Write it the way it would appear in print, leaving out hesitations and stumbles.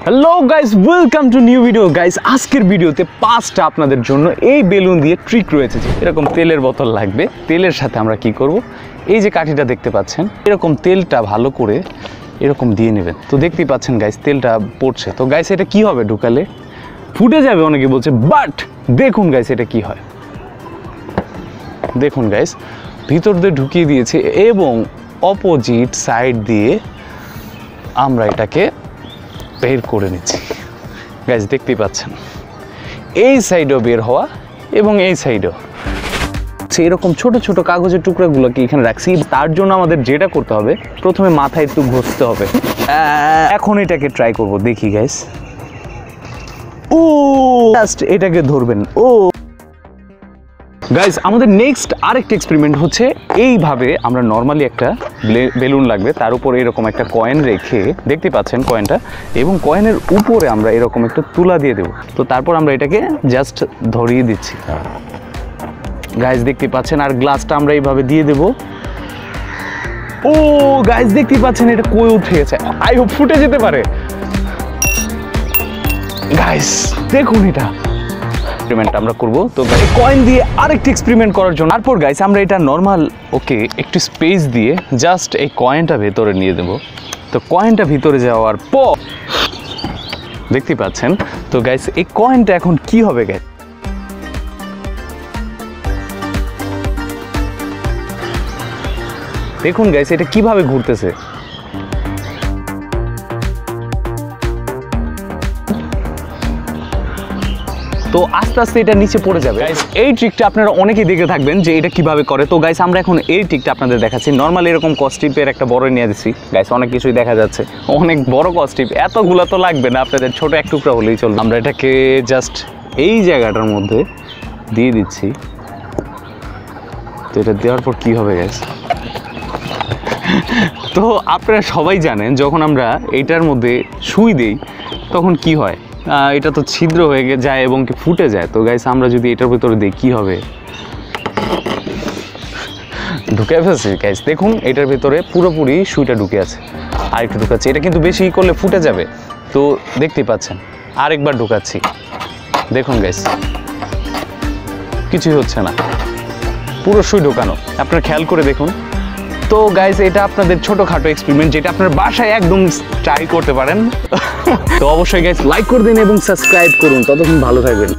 Hello guys, welcome to new video. Guys, আজকের ভিডিওতে 5টা আপনাদের জন্য এই বেলুন দিয়ে ট্রিক রয়েছে। এরকম তেলের বোতল লাগবে। তেলের সাথে আমরা কি করব, এই যে কাঠিটা দেখতে পাচ্ছেন, এরকম তেলটা ভালো করে এরকম দিয়ে নেবেন। তো দেখতেই পাচ্ছেন গাইস, তেলটা পড়ছে। তো গাইস, এটা কি হবে, ঢুকালে ফুটে যাবে অনেকে বলছে, বাট দেখুন গাইস এটা কি হয়। দেখুন গাইস, ভিতর দিয়ে ঢুকিয়ে দিয়েছে এবং অপোজিট সাইড দিয়ে আমরা এটাকে বের করে নিচ্ছি। গাইস দেখতেই পাচ্ছেন, এই সাইডও বের হওয়া এবং এই সাইডও। এরকম ছোট ছোট কাগজের টুকরাগুলোকে এখানে রাখছি। তার জন্য আমাদের যেটা করতে হবে, প্রথমে মাথায় একটু ঘষতে হবে। এখন এটাকে ট্রাই করব, দেখি গাইস। ও জাস্ট এটাকে ধরবেন। ও গাইস, আমাদের নেক্সট আরেকটা এক্সপেরিমেন্ট হচ্ছে, এইভাবে আমরা নর্মালি একটা বেলুন লাগবে, তার উপরে এরকম একটা কয়েন রেখে, দেখতে পাচ্ছেন কয়েনটা, এবং কয়েনের উপরে আমরা এরকম একটা তুলা দিয়ে দেব। তো তারপর আমরা এটাকে জাস্ট ধরিয়ে দিচ্ছি। গাইস দেখতে পাচ্ছেন, আর গ্লাসটা আমরা এইভাবে দিয়ে দেব। ও গাইস দেখতে পাচ্ছেন, এটা কই উঠে গেছে, আই হোপ ফুটে যেতে পারে। গাইস দেখুন, এটা এক্সপেরিমেন্ট আমরা করব। তো গাইস, কয়েন দিয়ে আরেকটা এক্সপেরিমেন্ট করার জন্য, তারপর গাইস আমরা এটা নরমাল ওকে একটু স্পেস দিয়ে জাস্ট এই কয়েনটা ভেতরে নিয়ে দেব। তো কয়েনটা ভিতরে যাওয়ার পর দেখতে পাচ্ছেন, তো গাইস এই কয়েনটা এখন কি হবে গাইস, দেখুন গাইস এটা কিভাবে ঘুরতেছে। তো আস্তে আস্তে এটা নিচে পড়ে যাবে। গাইস এই ট্রিকটা আপনারা অনেকেই দেখে থাকবেন যে এটা কিভাবে করে। তো গাইস আমরা এখন এই ট্রিকটা আপনাদের দেখাচ্ছি। নর্মালি এরকম কস্টিপের একটা বড় নিয়ে দিচ্ছি। গাইস অনেক কিছুই দেখা যাচ্ছে, অনেক বড় কস্টিপ, এতগুলো তো লাগবে না, আপনাদের ছোট এক টুকরা হলেই চলবে। আমরা এটাকে জাস্ট এই জায়গাটার মধ্যে দিয়ে দিচ্ছি। তো এটা দেওয়ার পর কি হবে গাইস, তো আপনারা সবাই জানেন যখন আমরা এইটার মধ্যে সুই দিই তখন কি হয়, এটা তো ছিদ্র হয়ে যায় এবং কি ফুটে যায়। তো গাইস আমরা যদি এটার ভিতরে দিই কি হবে, ঢুকে ফেলছি। গাইস দেখুন, এটার ভিতরে পুরোপুরি সুইটা ঢুকে আছে, আর একটু ঢুকাচ্ছি। এটা কিন্তু বেশি করলে ফুটে যাবে। তো দেখতেই পাচ্ছেন, আরেকবার ঢুকাচ্ছি। দেখুন গাইস, কিছুই হচ্ছে না, পুরো সুই ঢোকানো, আপনারা খেয়াল করে দেখুন। তো গাইস এটা আপনাদের ছোটখাটো এক্সপেরিমেন্ট, যেটা আপনার বাসায় একদম ট্রাই করতে পারেন। তো অবশ্যই গাইস লাইক করে দিন এবং সাবস্ক্রাইব করুন। ততক্ষণ ভালো থাকবেন।